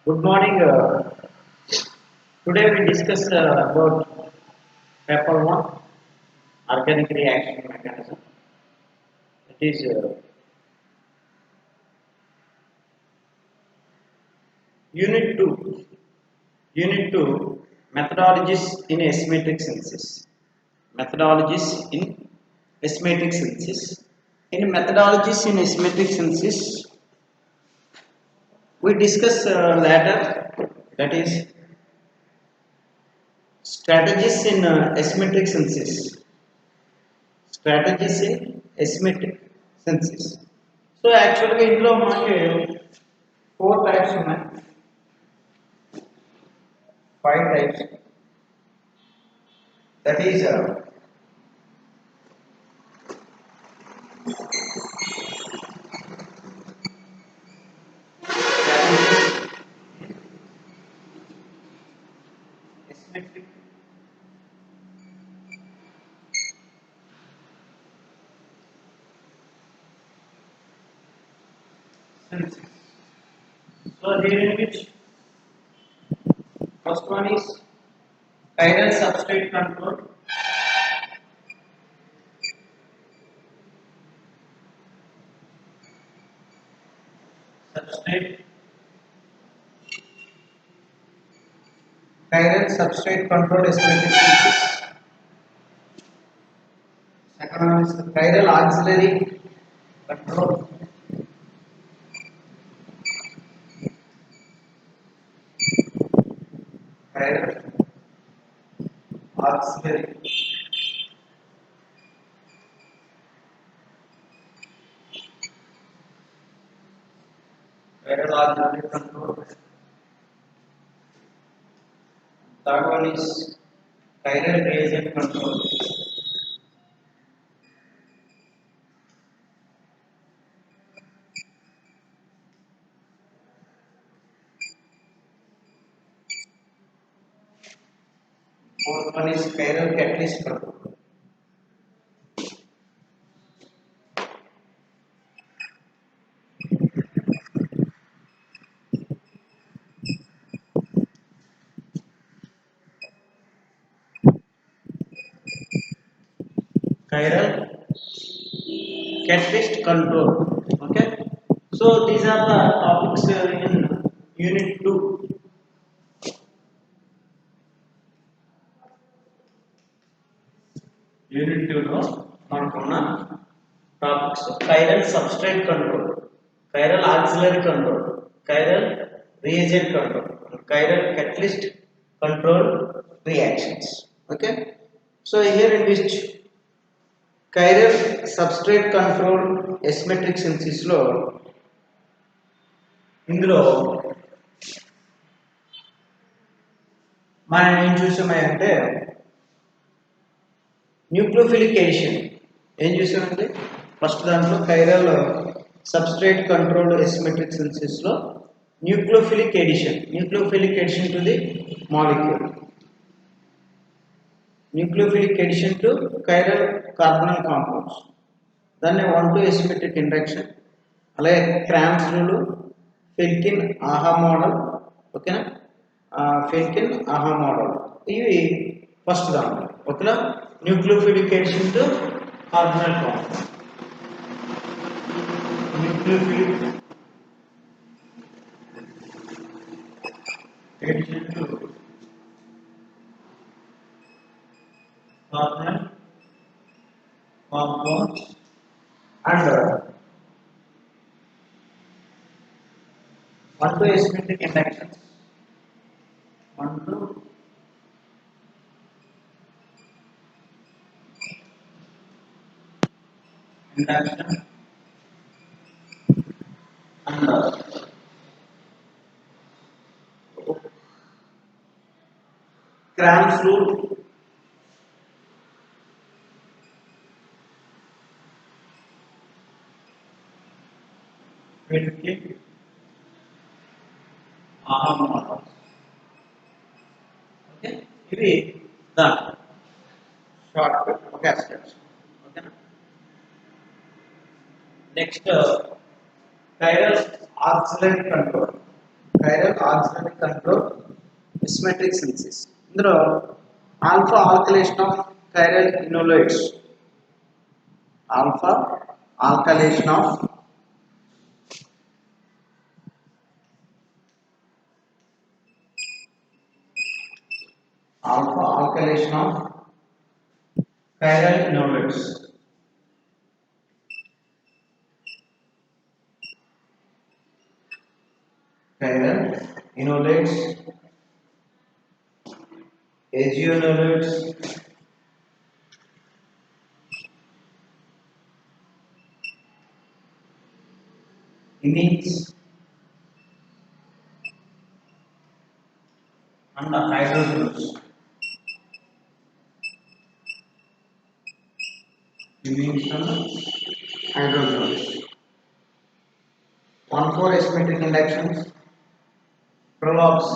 Good morning. Today we discuss about paper one, organic reaction mechanism. It is unit two. Unit two, methodologies in asymmetric synthesis. Methodologies in asymmetric synthesis. In methodologies in asymmetric synthesis, we discuss later, that is strategies in asymmetric synthesis. Strategies in asymmetric synthesis. So actually ఇందులో మనకి four types ఉన్నాయి, five types. That is asymmetric synthesis. So here in which first one is chiral substrate control. Substrate chiral substrate control asymmetric synthesis. Second one is the chiral auxiliary control. Chiral auxiliary chiral auxiliary control. Third one is chiral reagent control. Fourth one is chiral catalyst control. Chiral catalyst control. Okay. So these are the topics in unit 2. Unit 2 లో మనకున్న topics chiral substrate control, chiral auxiliary control, chiral reagent control, chiral catalyst control reactions. Okay. So here in which chiral substrate control asymmetric synthesis లో ఇందులో మనం ఏం చూసామంటే nucleophilic addition ఏం చూసామంటే first దాంట్లో chiral substrate controlled asymmetric synthesis లో nucleophilic addition to the molecule, nucleophilic addition to chiral carbonyl compounds, దాన్ని 1:2 asymmetric induction, అలాగే క్రామ్స్ రూల్, ఫెల్కిన్ ఆహా మోడల్. ఓకేనా, ఫెల్కిన్ ఆహా మోడల్ ఇవి ఫస్ట్ దాంట్లో. ఓకేనా, nucleophilic addition to carbonyl compound, nucleophilic addition to carbonyl compounds and 1:2 asymmetric inductions, 1:2 induction and Cramp's rule, Wilkie, ఆహా model. Okay, ఇవి ద షార్ట్ ఓకే స్టెప్స్. ఓకేనా, next chiral auxiliary control. chiral auxiliary control symmetric synthesis. ఇందులో alpha alkylation of chiral enolate, alpha alkylation of chiral enolates, azonolates, imines and hydrozoles. Imines and hydrozoles. 1,4 asymmetric inductions, prologues,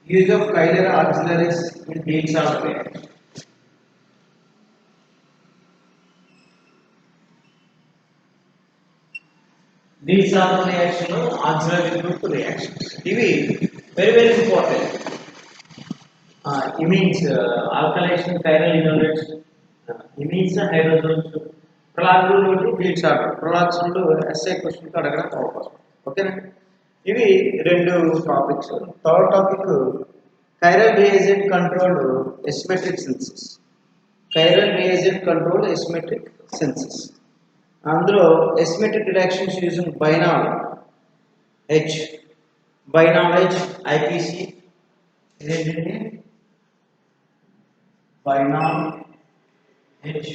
use of chiral auxiliaries in Diels-Alder reaction. Diels-Alder reaction auxiliary group reactions. ఇవి very important. Imines alkylation chiral enolates, imines hydrozoles, prologue నుండి Diels-Alder. prologues నుండి essay question కి అడగడం అవకాశం. ఓకేనా? ఇవి రెండు topics. Third topic chiral reagent controlled asymmetric synthesis. chiral reagent controlled asymmetric synthesis. అందులో asymmetric reactions using bienal H, IPC, ఇదేంటంటే bienal H,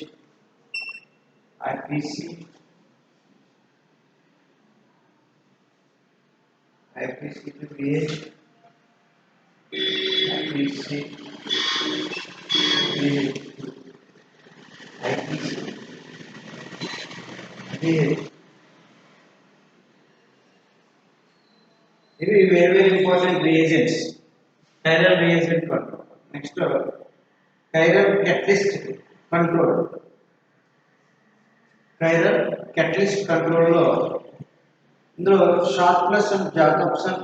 IPC, to BH, IPC, BH, IPC, BH. ఇవి very important reagents. chiral reagent control. Next, chiral catalyst control. chiral catalyst control లో ఇందులో sharpness and Jakobson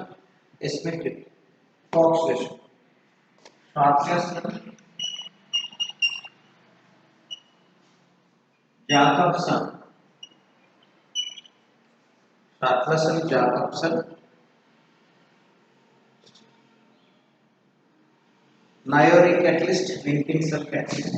asymmetric oxidation. Sharpness and Jakobson, Naiori catalyst, Wilkinson catalyst.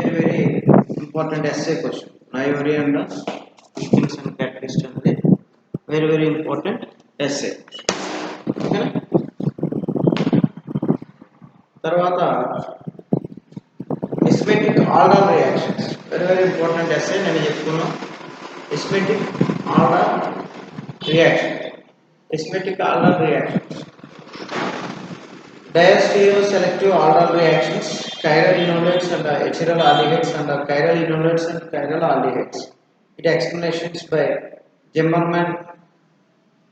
Very important essay question. Naiori and Wilkinson catalyst అనేది very important essay. Okay. తర్వాత asymmetric Aldol reactions, very important essay. నేను చెప్పుకున్నాను asymmetric Aldol reactions, diastereoselective Aldol reactions, chiral enolates and achiral aldehydes and chiral enolates and chiral aldehydes. It explanations by Zimmermann,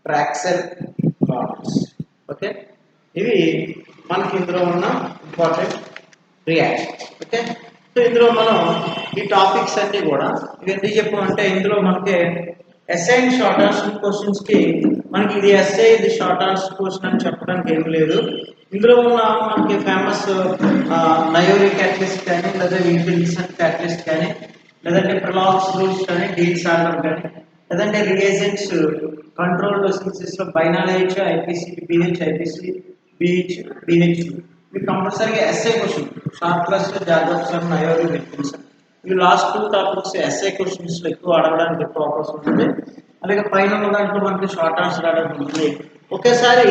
Traxel, Lawrence. Okay, ఇవి మనకి ఇందులో ఉన్న important reactions. Okay, so ఇందులో మనం ఈ topics అన్ని కూడా ఇవి ఎందుకు చెప్పామంటే ఇందులో మనకి SI and short answer questions కి మనకి ఇది ఎస్ఐ ఇది షార్ట్ ఆన్సర్ క్వశ్చన్ అని చెప్పడానికి ఏం లేదు. ఇందులో ఉన్న మనకి ఫేమస్ నయోరి క్యాటలిస్ట్ కానీ లేదా విల్కిన్సన్ క్యాటలిస్ట్ కానీ లేదంటే ప్రొలాగ్స్ రూల్స్ కానీ Diels-Alder కానీ లేదంటే రియేజెంట్స్ కంట్రోల్డ్ సింథసిస్ లో బైనాల్ H, IPC, BH, IPC, BH, ఇవి కంపల్సరీగా SI question Sharpless, Jacobsen, Noyori, Wilkinson. ఇవి లాస్ట్ 2 టాపిక్స్ ఎస్ఐ క్వశ్చన్స్ లో ఎక్కువ అడగడానికి ఎక్కువ అవకాశం ఉంటుంది. అలాగే పైన ఉన్న దాంట్లో మనకి షార్ట్ ఆన్సర్ అడగడం ఉంది. ఒకేసారి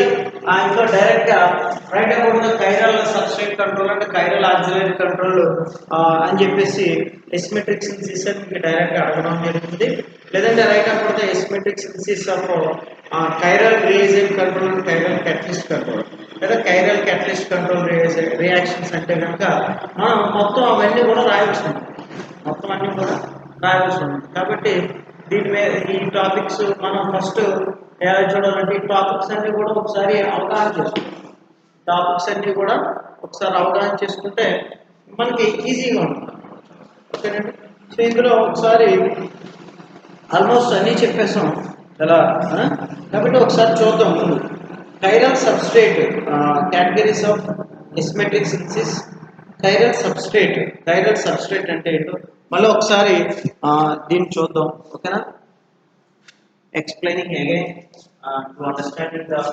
ఇంకా డైరెక్ట్ గా write about the chiral substrate control అంటే chiral auxiliary కంట్రోల్ అని చెప్పేసి asymmetric synthesis అని డైరెక్ట్ గా అడగడం జరుగుతుంది. లేదంటే write about the asymmetric synthesis of chiral reagent control and chiral catalyst control లేదా chiral catalyst కంట్రోల్ రియాక్షన్స్ అంటే కనుక మనం మొత్తం అవన్నీ కూడా రాయవలసి ఉంటుంది. కాబట్టి దీని మీద ఈ టాపిక్స్ మనం ఫస్ట్ ఎలా చూడాలంటే ఈ టాపిక్స్ అన్ని కూడా ఒకసారి అవగాహన చేసుకోవాలి. టాపిక్స్ అన్ని కూడా ఒకసారి అవగాహన చేసుకుంటే మనకి ఈజీగా ఉంటుంది. ఓకేనండి. సో ఇందులో ఒకసారి ఆల్మోస్ట్ అన్నీ చెప్పేసాం ఎలా కాబట్టి ఒకసారి చూద్దాం ముందు. Chiral substrate categories of asymmetric సిన్సిస్. Chiral substrate అంటే ఏంటో మళ్ళీ ఒకసారి దీన్ని చూద్దాం. ఓకేనా. Explaining again to understanding the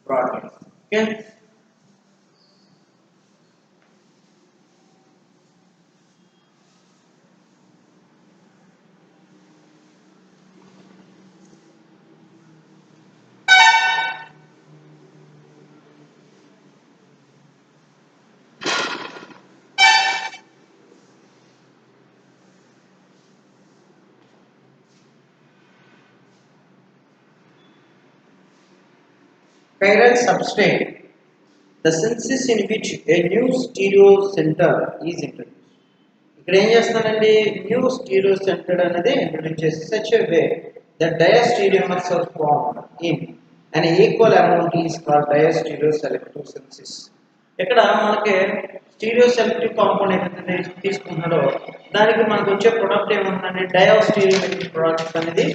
problem. Okay. Chiral substrate, the synthesis in which a new stereo center is introduced. ఇక్కడ ఏం చేస్తానండి, న్యూ స్టీరియో సెంటర్ అనేది ఇంట్రొడ్యూస్ చేసి such a way that diastereomers are formed in and equal amount is called diastereo selective synthesis. ఇక్కడ మనకి stereo selective compound ఏదైతే తీసుకుంటున్నాడో దానికి మనకు వచ్చే ప్రొడక్ట్ ఏమంటుందంటే డయాస్టీరియోమెట్రిక్ ప్రొడక్ట్స్ అనేది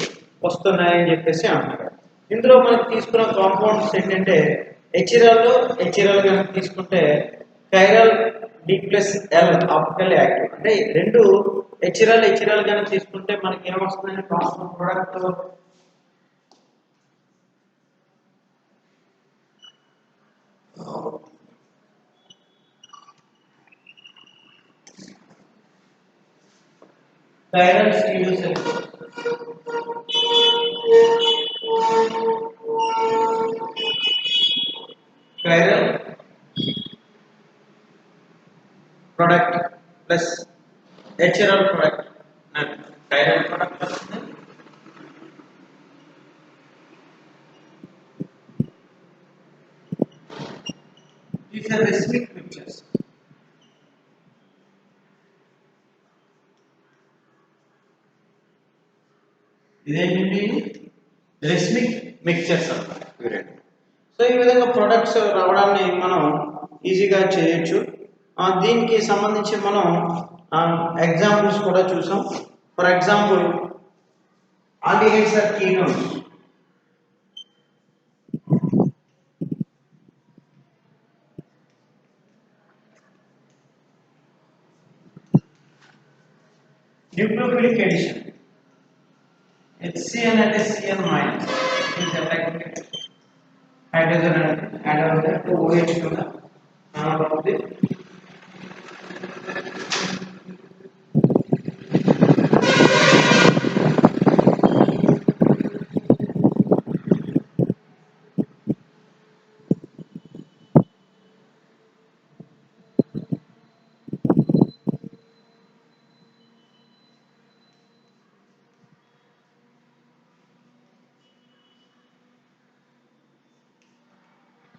వస్తున్నాయని చెప్పేసి అంటున్నారు. ఇందులో మనకి తీసుకున్న కాంపౌండ్స్ ఏంటంటే హెచ్ఇరాల్ కనుక తీసుకుంటే కైరల్ D+L ఆప్టికల్ యాక్టివ్ అంటే రెండు హెచ్ఇరాల్ కనుక తీసుకుంటే మనకి ఏమొస్తుందంటే compound product chiral stereo selective. Chiral product plus HRL product and chiral product వస్తుంది. These are racemic mixtures. ఇదేంటి రెస్మిక్ మిక్చర్స్ అన్నమాట. సో ఈ విధంగా ప్రొడక్ట్స్ రావడాన్ని మనం ఈజీగా చేయొచ్చు. దీనికి సంబంధించి మనం ఎగ్జాంపుల్స్ కూడా చూసాం. For example aldehydes or ketones. Nucleophilic addition HCN అంటే CN minus is affected. Hydrogen అనేది యాడ్ అవుతుంది OH కూడా అవుతుంది.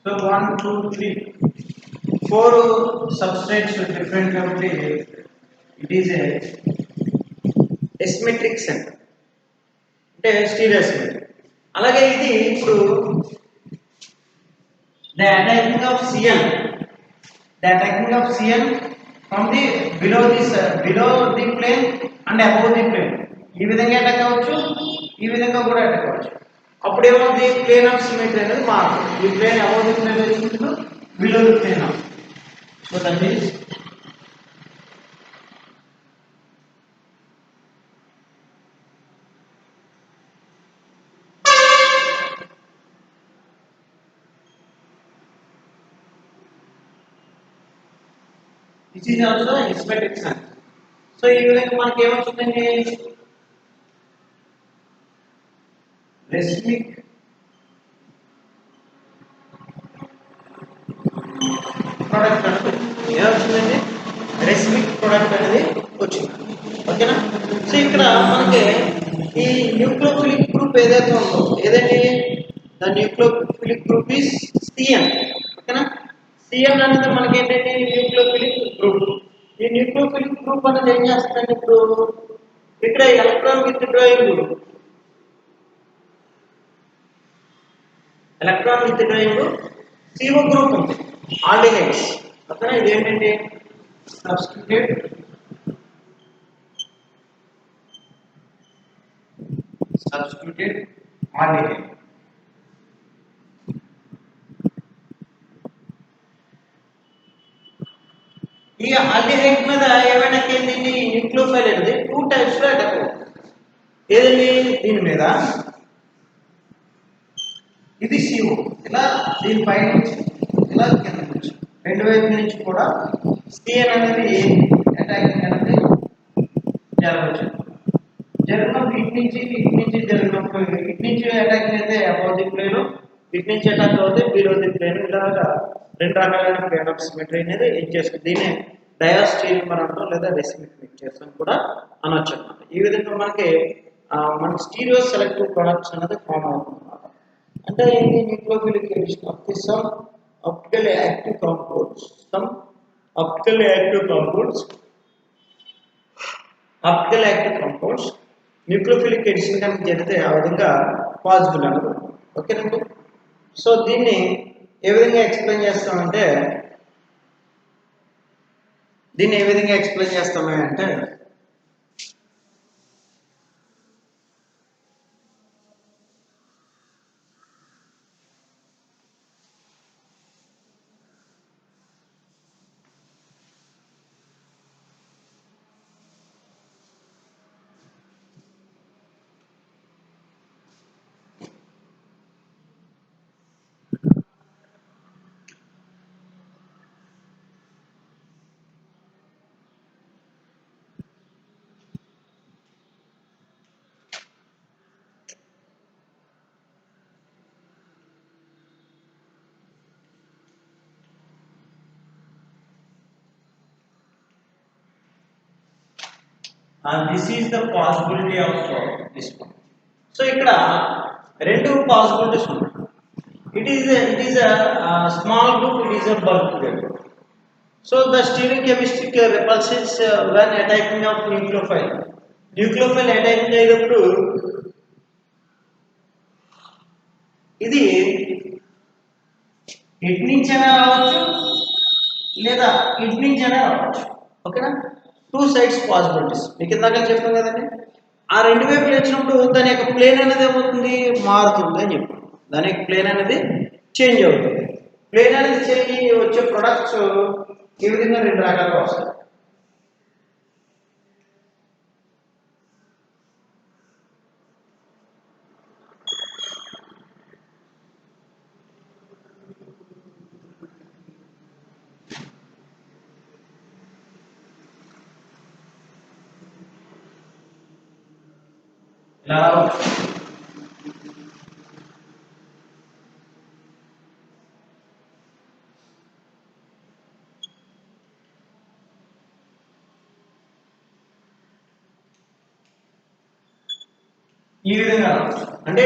So 1, 2, 3, 4 substrates with different company. It is a asymmetric center. అంటే స్టీరియో సిమెట్రిక్. అలాగే ఇది ఇప్పుడు the attacking of CN from the below the plane and above the plane. ఈ విధంగా అటాక్ అవ్వచ్చు, ఈ విధంగా కూడా అటాక్ అవ్వచ్చు. అప్పుడు ఏమవుతుంది, ప్లేన్ ఆఫ్ సిమెట్రీ అనేది మారుతుంది. ఈ ప్లేన్ అబౌవ్ ది ప్లేన్ వచ్చినప్పుడు below the plane of. So that means this is also asymmetric sense. So ఈ విధంగా మనకి ఏమవుతుందండి, రెస్మిక్ ప్రోడక్ట్ అనేది ఏమవుతుందండి, రెస్మిక్ ప్రోడక్ట్ అనేది వచ్చింది. ఓకేనా. సో ఇక్కడ మనకి ఈ న్యూక్లియోఫిలిక్ గ్రూప్ ఏదైతే ఉందో ఏదండి, the nucleophilic group is CN. ఓకేనా. CN అనేది మనకి ఏంటంటే న్యూక్లియోఫిలిక్ గ్రూప్. ఈ న్యూక్లియోఫిలిక్ గ్రూప్ అనేది ఏం చేస్తుందండి, ఇప్పుడు ఇక్కడ ఎలక్ట్రాన్ విత్డ్రాయింగ్ CO గ్రూప్ ఉంది, ఆల్డిహైడ్స్. ఓకేనా, ఇది ఏంటంటే సబ్స్టిట్యూటెడ్ ఆల్డిహైడ్. ఈ ఆల్డిహైడ్ మీద ఏమైనా ఏంటండి న్యూక్లియోఫైల్ అనేది 2 టైప్స్ లో అటాక్ అవుతుంది. ఏదండి, దీని మీద ఇది CO ఇలా దీని పై నుంచి ఇలా కింద నుంచి రెండు వైపుల నుంచి కూడా CN అనేది అటాకింగ్ అనేది జరగవచ్చు. జరిగినప్పుడు ఇటు నుంచి జరిగినప్పుడు ఇటు నుంచి అటాకింగ్ అయితే అపోజిట్ ప్లేన్, ఇటు నుంచి అటాక్ అవుతే బిలో ది ప్లేన్. ఇలాగా రెండు రకాలైన ప్లేన్ ఆఫ్ సిమెట్రీ అనేది ఇచ్చేస్తుంది. దీన్ని డయాస్టీరియమర్ అంటాం లేదా డెసిమిక్ మిక్చర్స్ అని కూడా అనొచ్చు అనమాట. ఈ విధంగా మనకి స్టీరియో సెలెక్టివ్ ప్రొడక్ట్స్ అనేది ఫామ్ అవుతుంది అనమాట. అంటే ఇది nucleophilic addition of the some optically active compounds, optical active compounds nucleophilic addition కనుక జరిగితే ఆ విధంగా పాసిబుల్ అన్నమాట. ఓకేనండి. సో దీన్ని ఏ విధంగా ఎక్స్ప్లెయిన్ చేస్తామంటే this is the possibility of this one. So ఇక్కడ రెండు పాసిబిలిటీస్ ఉన్నాయి. It is a small group, it is a bulk group. So the stereochemistry repulsions when attacking of nucleophile attacking అయినప్పుడు ఇది ఇటు నుంచైనా రావచ్చు లేదా ఇటు నుంచైనా రావచ్చు. ఓకేనా, 2 సైడ్స్ పాసిబిలిటీస్ మీకు ఇందాక చెప్పాను కదండి. ఆ రెండు వైపులు వచ్చినప్పుడు దాని యొక్క ప్లేన్ అనేది ఏమవుతుంది, మారుతుంది అని చెప్పాను. దాని యొక్క ప్లేన్ అనేది చేంజ్ అవుతుంది. ప్లేన్ అనేది చేంజ్ వచ్చే ప్రొడక్ట్స్ ఈ విధంగా రెండు రకాలుగా వస్తాయి. ఈ విధంగా అంటే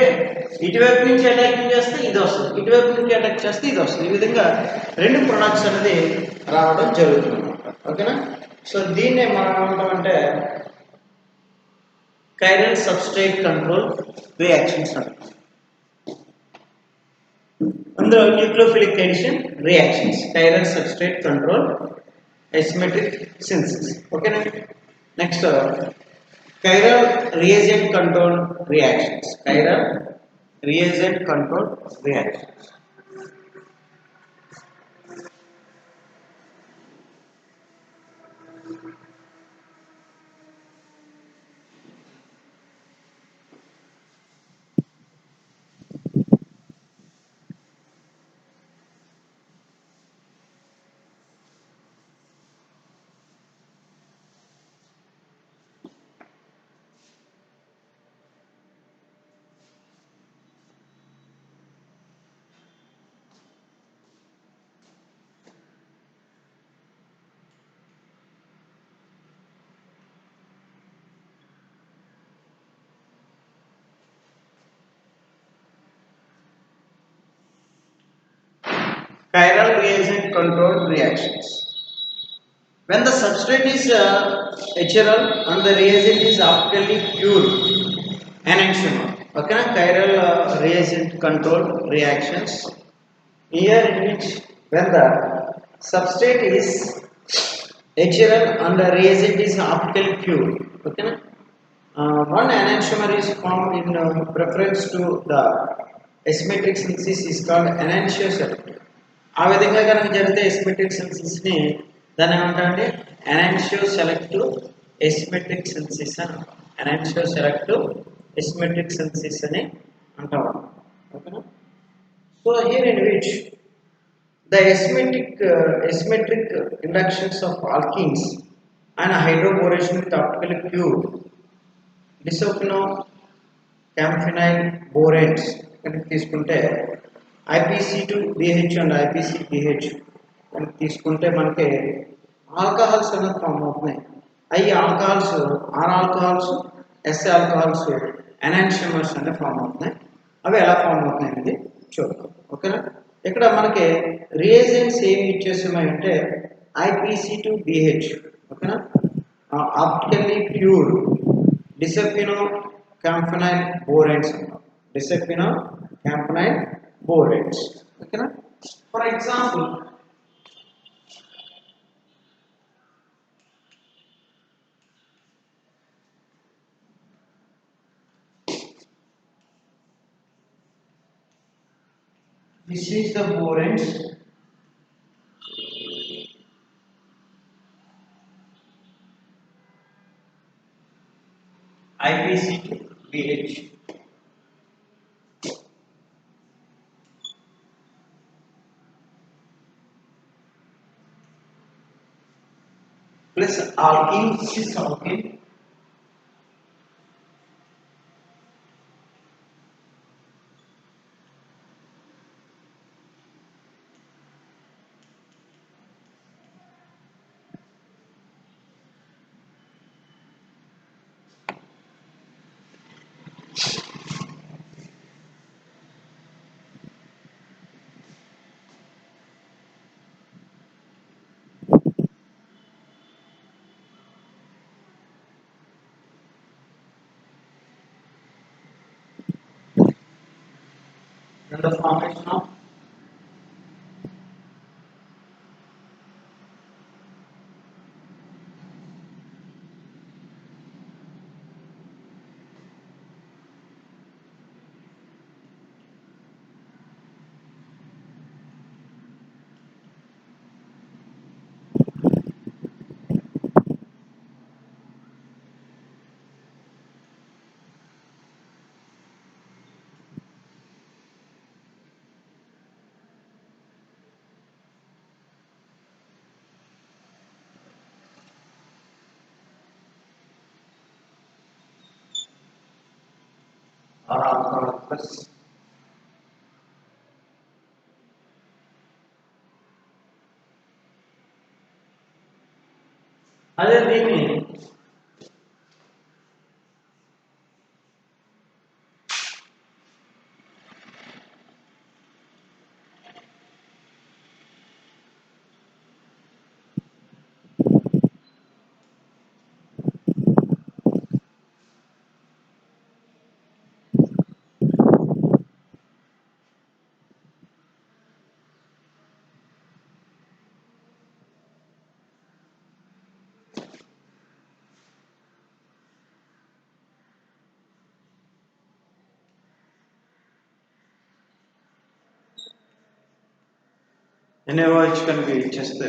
ఇటువైపు నుంచి అటాకింగ్ చేస్తే ఇది వస్తుంది, ఇటువైపు నుంచి అటాక్ చేస్తే ఇది వస్తుంది. ఈ విధంగా రెండు ప్రొడక్ట్స్ అనేది రావడం జరుగుతుంది అనమాట. ఓకేనా, సో దీన్నే మనం ఏమంటామంటే కైరల్ సబ్స్ట్రేట్ కంట్రోల్ రియాక్షన్స్ అంటాం. అందులో nucleophilic addition reactions, chiral substrate control, asymmetric synthesis. ఓకేనా, next chiral reagent control reactions. Chiral reagent controlled reactions. When the substrate is HRL and the reagent is optically pure, enantiomer. Okay, chiral reagent control reactions. Here in which when the substrate is HRL and the reagent is optically pure. Okay, one enantiomer is formed in preference to the asymmetric synthesis is called enantiomer. ఆ విధంగా కనుక జరిగితే asymmetric సిన్సిస్ ని దాన్ని ఏమంటారంటే enantio selective asymmetric సిన్సిస్ అని అంటాం. Enantio selective asymmetric సిన్సిస్ అని అంటాం. ఓకేనా? So here in which the asymmetric inductions of alkenes and hydroboration with optically pure disopino camphanyl borates కనుక తీసుకుంటే IPC2BH అండ్ IPCBH కనుక తీసుకుంటే మనకి ఆల్కహాల్స్ అనేది ఫామ్ అవుతున్నాయి. అవి ఆల్కహాల్స్ ఆల్కహాల్స్ ఆల్కహాల్స్ ఎనాన్షియమర్స్ అనేవి ఫామ్ అవుతున్నాయి. అవి ఎలా ఫామ్ అవుతున్నాయి అనేది చూద్దాం. ఓకేనా? ఇక్కడ మనకి రియేజెంట్స్ ఏమి ఇచ్చేస్తున్నాయి అంటే IPC2BH ఓకేనా, ఆప్టికల్లీ ప్యూర్ డిసెప్పినో camphanyl borates అంటాం. డిసెప్పినో camphanyl borates. ఓకేనా? For example this is the borates IPC2BH plus alkene, cis alkene and the formation of or alcohol plus అదే దీన్ని NaOH కనుక ఇచ్చేస్తే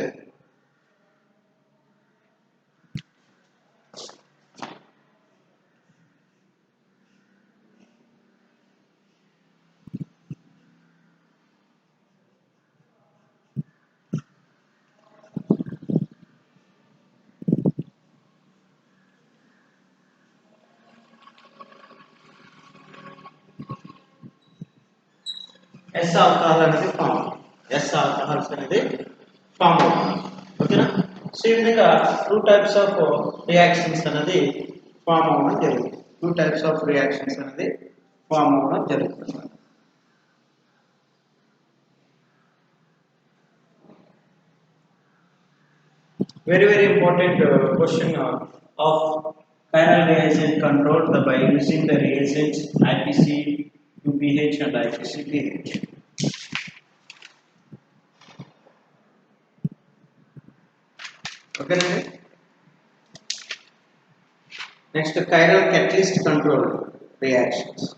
S ఆల్కహాల్ అనేది ఫామ్ S ఆల్కహాల్స్ అనేది form అవుతుంది. ఓకేనా? సో ఈ విధంగా 2 టైప్స్ ఆఫ్ రియాక్షన్స్ అనేది ఫామ్ అవ్వడం జరుగుతుంది. 2 టైప్స్ ఆఫ్ రియాక్షన్స్ అనేది ఫామ్ అవ్వడం జరుగుతుంది. very important question of chiral reagent control by using the reagents IPC UPH and IPC pH. Okay. Next, chiral catalyst control reactions.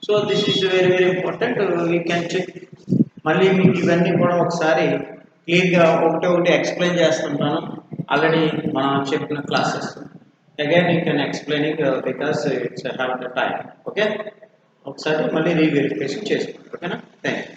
So this is very important. We can check. మళ్ళీ మీకు ఇవన్నీ కూడా ఒకసారి క్లియర్గా ఒకటి explain చేస్తుంటాను already మనం చెప్పిన classes again you can explaining because it's have the time okay ఒకసారి మళ్ళీ రీవెరిఫికేషన్ చేసుకోండి ఓకేనా థ్యాంక్ యూ